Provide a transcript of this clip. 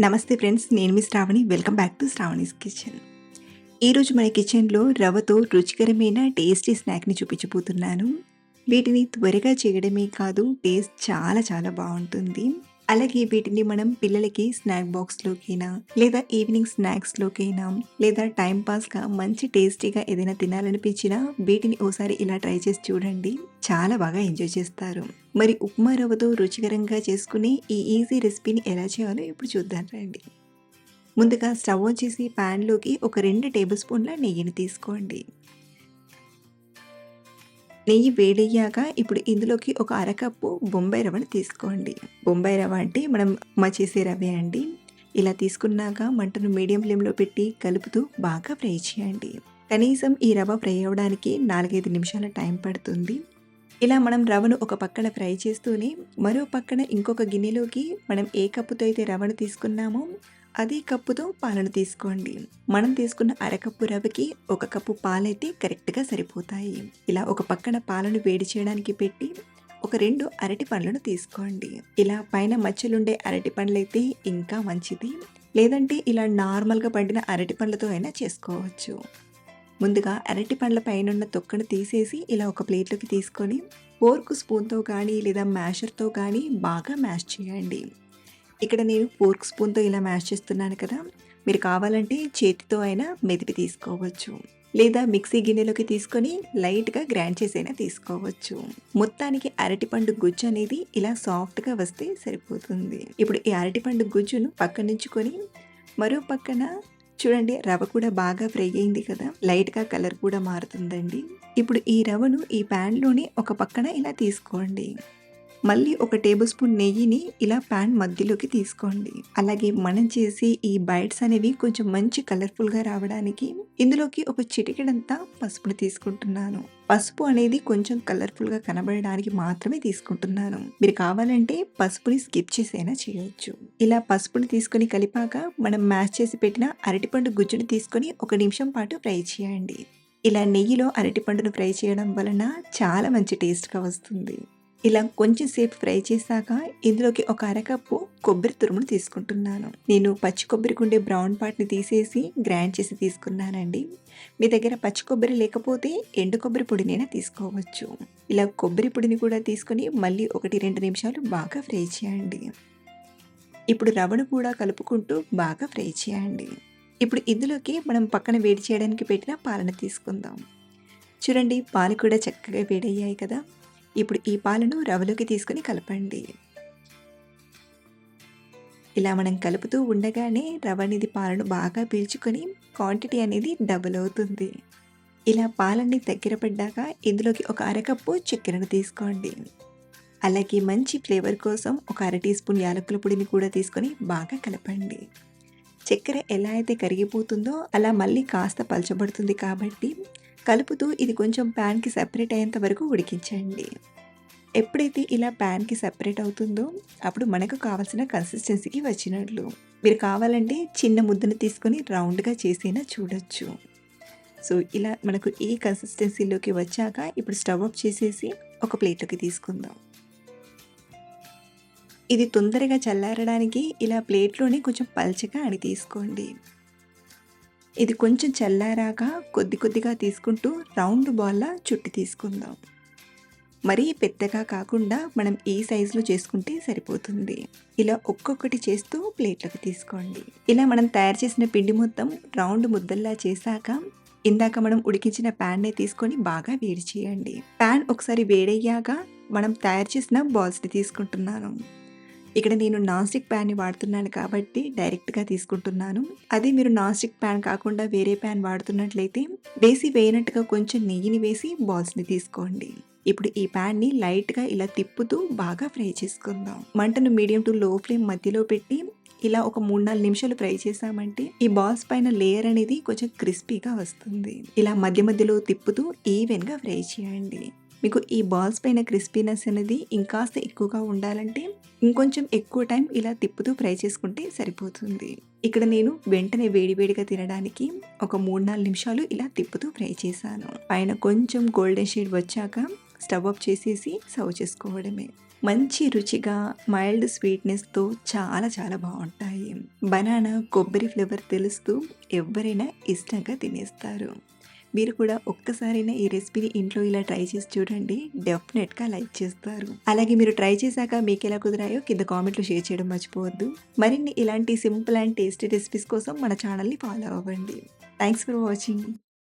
నమస్తే ఫ్రెండ్స్, నేను మీ Shravani. Welcome back to Shravani's kitchen. ఈరోజు మన కిచెన్లో రవ్వతో రుచికరమైన టేస్టీ స్నాక్ని చూపించబోతున్నాను. వీటిని త్వరగా చేయడమే కాదు, టేస్ట్ చాలా చాలా బాగుంటుంది. అలాగే వీటిని మనం పిల్లలకి స్నాక్ బాక్స్లోకైనా, లేదా ఈవినింగ్ స్నాక్స్లోకైనా, లేదా టైంపాస్గా మంచి టేస్టీగా ఏదైనా తినాలనిపించినా వీటిని ఓసారి ఇలా ట్రై చేసి చూడండి. చాలా బాగా ఎంజాయ్ చేస్తారు. మరి ఉప్మా రవ్వతో రుచికరంగా చేసుకునే ఈ ఈజీ రెసిపీని ఎలా చేయాలో ఇప్పుడు చూద్దాం రండి. ముందుగా స్టవ్ ఆన్ చేసి ప్యాన్లోకి ఒక 2 టేబుల్ స్పూన్ల నెయ్యిని తీసుకోండి. నెయ్యి వేడయ్యాక ఇప్పుడు ఇందులోకి ఒక అరకప్పు బొంబాయి రవ్వను తీసుకోండి. బొంబాయి రవ్వ అంటే మనం ఉప్మా చేసే రవ్వే అండి. ఇలా తీసుకున్నాక మంటను మీడియం ఫ్లేమ్లో పెట్టి కలుపుతూ బాగా ఫ్రై చేయండి. కనీసం ఈ రవ్వ ఫ్రై అవ్వడానికి 4-5 నిమిషాల టైం పడుతుంది. ఇలా మనం రవ్వను ఒక పక్కన ఫ్రై చేస్తూనే మరో పక్కన ఇంకొక గిన్నెలోకి మనం ఏ కప్పుతో అయితే రవ్వను తీసుకున్నామో అదే కప్పుతో పాలను తీసుకోండి. మనం తీసుకున్న అరకప్పు రవ్వకి 1 కప్పు పాలైతే కరెక్ట్గా సరిపోతాయి. ఇలా ఒక పక్కన పాలను వేడి చేయడానికి పెట్టి ఒక 2 అరటి పండ్లను తీసుకోండి. ఇలా పైన మచ్చలుండే అరటి పండ్లైతే ఇంకా మంచిది. లేదంటే ఇలా నార్మల్గా పండిన అరటి పండ్లతో అయినా చేసుకోవచ్చు. ముందుగా అరటి పండ్ల పైనున్న తొక్కను తీసేసి ఇలా ఒక ప్లేట్లోకి తీసుకొని ఫోర్క్ స్పూన్తో కానీ లేదా మ్యాషర్తో కానీ బాగా మ్యాష్ చేయండి. ఇక్కడ నేను ఫోర్క్ స్పూన్తో ఇలా మ్యాష్ చేస్తున్నాను కదా, మీరు కావాలంటే చేతితో అయినా మెదిపి తీసుకోవచ్చు, లేదా మిక్సీ గిన్నెలోకి తీసుకొని లైట్గా గ్రైండ్ చేసైనా తీసుకోవచ్చు. మొత్తానికి అరటిపండు గుజ్జు అనేది ఇలా సాఫ్ట్గా వస్తే సరిపోతుంది. ఇప్పుడు ఈ అరటిపండు గుజ్జును పక్కనుంచుకొని మరో పక్కన చూడండి, రవ్వ కూడా బాగా ఫ్రై అయింది కదా, లైట్గా కలర్ కూడా మారుతుందండి. ఇప్పుడు ఈ రవ్వను ఈ ప్యాన్లోనే ఒక పక్కన ఇలా తీసుకోండి. మళ్ళీ ఒక టేబుల్ స్పూన్ నెయ్యిని ఇలా ప్యాన్ మధ్యలోకి తీసుకోండి. అలాగే మనం చేసి ఈ బైట్స్ అనేవి కొంచెం మంచి కలర్ఫుల్గా రావడానికి ఇందులోకి ఒక చిటికెడంతా పసుపుని తీసుకుంటున్నాను. పసుపు అనేది కొంచెం కలర్ఫుల్గా కనబడడానికి మాత్రమే తీసుకుంటున్నాను. మీరు కావాలంటే పసుపుని స్కిప్ చేసైనా చేయొచ్చు. ఇలా పసుపుని తీసుకొని కలిపాక మనం మ్యాష్ చేసి పెట్టిన అరటిపండు గుజ్జుని తీసుకొని 1 నిమిషం పాటు ఫ్రై చేయండి. ఇలా నెయ్యిలో అరటిపండును ఫ్రై చేయడం వలన చాలా మంచి టేస్ట్గా వస్తుంది. ఇలా కొంచెం సేపు ఫ్రై చేశాక ఇందులోకి ఒక అరకప్పు కొబ్బరి తురుమును తీసుకుంటున్నాను. నేను పచ్చి కొబ్బరికి ఉండే బ్రౌన్ పార్ట్ని తీసేసి గ్రైండ్ చేసి తీసుకున్నానండి. మీ దగ్గర పచ్చి కొబ్బరి లేకపోతే ఎండు కొబ్బరి పొడినైనా తీసుకోవచ్చు. ఇలా కొబ్బరి పొడిని కూడా తీసుకొని మళ్ళీ 1-2 నిమిషాలు బాగా ఫ్రై చేయండి. ఇప్పుడు రవ్వను కూడా కలుపుకుంటూ బాగా ఫ్రై చేయండి. ఇప్పుడు ఇందులోకి మనం పక్కన వేడి చేయడానికి పెట్టిన పాలను తీసుకుందాం. చూడండి, పాలు కూడా చక్కగా వేడయ్యాయి కదా. ఇప్పుడు ఈ పాలను రవ్వలోకి తీసుకొని కలపండి. ఇలా మనం కలుపుతూ ఉండగానే రవ్వ అనేది పాలను బాగా పీల్చుకొని క్వాంటిటీ అనేది డబుల్ అవుతుంది. ఇలా పాలన్నీ దగ్గర పడ్డాక ఇందులోకి ఒక అరకప్పు చక్కెరను తీసుకోండి. అలాగే మంచి ఫ్లేవర్ కోసం ఒక 1 టీ స్పూన్ యాలకుల పొడిని కూడా తీసుకొని బాగా కలపండి. చక్కెర ఎలా అయితే కరిగిపోతుందో అలా మళ్ళీ కాస్త పలచబడుతుంది కాబట్టి కలుపుతూ ఇది కొంచెం ప్యాన్కి సెపరేట్ అయ్యేంత వరకు ఉడికించండి. ఎప్పుడైతే ఇలా ప్యాన్కి సెపరేట్ అవుతుందో అప్పుడు మనకు కావాల్సిన కన్సిస్టెన్సీకి వచ్చినట్లు. మీరు కావాలంటే చిన్న ముద్దను తీసుకొని రౌండ్గా చేసైనా చూడొచ్చు. సో ఇలా మనకు ఈ కన్సిస్టెన్సీలోకి వచ్చాక ఇప్పుడు స్టవ్ ఆఫ్ చేసేసి ఒక ప్లేట్లోకి తీసుకుందాం. ఇది తొందరగా చల్లారడానికి ఇలా ప్లేట్లోనే కొంచెం పల్చగా అని తీసుకోండి. ఇది కొంచెం చల్లారాక కొద్ది కొద్దిగా తీసుకుంటూ రౌండ్ బాల్లా చుట్టి తీసుకుందాం. మరీ పెద్దగా కాకుండా మనం ఈ సైజులో చేసుకుంటే సరిపోతుంది. ఇలా ఒక్కొక్కటి చేస్తూ ప్లేట్లోకి తీసుకోండి. ఇలా మనం తయారు చేసిన పిండి మొత్తం రౌండ్ ముద్దల్లా చేశాక ఇందాక మనం ఉడికించిన ప్యాన్ని తీసుకొని బాగా వేడి చేయండి. ప్యాన్ ఒకసారి వేడయ్యాక మనం తయారు చేసిన బాల్స్ని తీసుకుంటున్నాను. ఇక్కడ నేను నాన్ స్టిక్ ప్యాన్ని వాడుతున్నాను కాబట్టి డైరెక్ట్గా తీసుకుంటున్నాను. అదే మీరు నాన్ స్టిక్ ప్యాన్ కాకుండా వేరే ప్యాన్ వాడుతున్నట్లయితే వేయనట్టుగా కొంచెం నెయ్యిని వేసి బాల్స్ని తీసుకోండి. ఇప్పుడు ఈ ప్యాన్ని లైట్గా ఇలా తిప్పుతూ బాగా ఫ్రై చేసుకుందాం. మంటను మీడియం టు లో ఫ్లేమ్ మధ్యలో పెట్టి ఇలా ఒక 3-4 నిమిషాలు ఫ్రై చేసామంటే ఈ బాల్స్ పైన లేయర్ అనేది కొంచెం క్రిస్పీగా వస్తుంది. ఇలా మధ్య మధ్యలో తిప్పుతూ ఈవెన్గా ఫ్రై చేయండి. మీకు ఈ బాల్స్ పైన క్రిస్పీనెస్ అనేది ఇంకాస్త ఎక్కువగా ఉండాలంటే ఇంకొంచెం ఎక్కువ టైం ఇలా తిప్పుతూ ఫ్రై చేసుకుంటే సరిపోతుంది. ఇక్కడ నేను వెంటనే వేడివేడిగా తినడానికి ఒక 3-4 నిమిషాలు ఇలా తిప్పుతూ ఫ్రై చేశాను. పైన కొంచెం గోల్డెన్ షేడ్ వచ్చాక స్టవ్ ఆఫ్ చేసేసి సర్వ్ చేసుకోవడమే. మంచి రుచిగా మైల్డ్ స్వీట్‌నెస్‌తో చాలా చాలా బావుంటాయి. బనానా, కొబ్బరి ఫ్లేవర్ తెలుస్తూ ఎవ్వరైనా ఇష్టంగా తినేస్తారు. మీరు కూడా ఒక్కసారైనా ఈ రెసిపీని ఇంట్లో ఇలా ట్రై చేసి చూడండి. డెఫినెట్‌గా లైక్ చేస్తారు. అలాగే మీరు ట్రై చేశాక మీకెలా కుదిరాయో కింద కామెంట్‌లో షేర్ చేయడం మర్చిపోవద్దు. మరిన్ని ఇలాంటి సింపుల్ అండ్ టేస్టీ రెసిపీస్ కోసం మన ఛానల్‌ని ఫాలో అవ్వండి. Thanks for watching.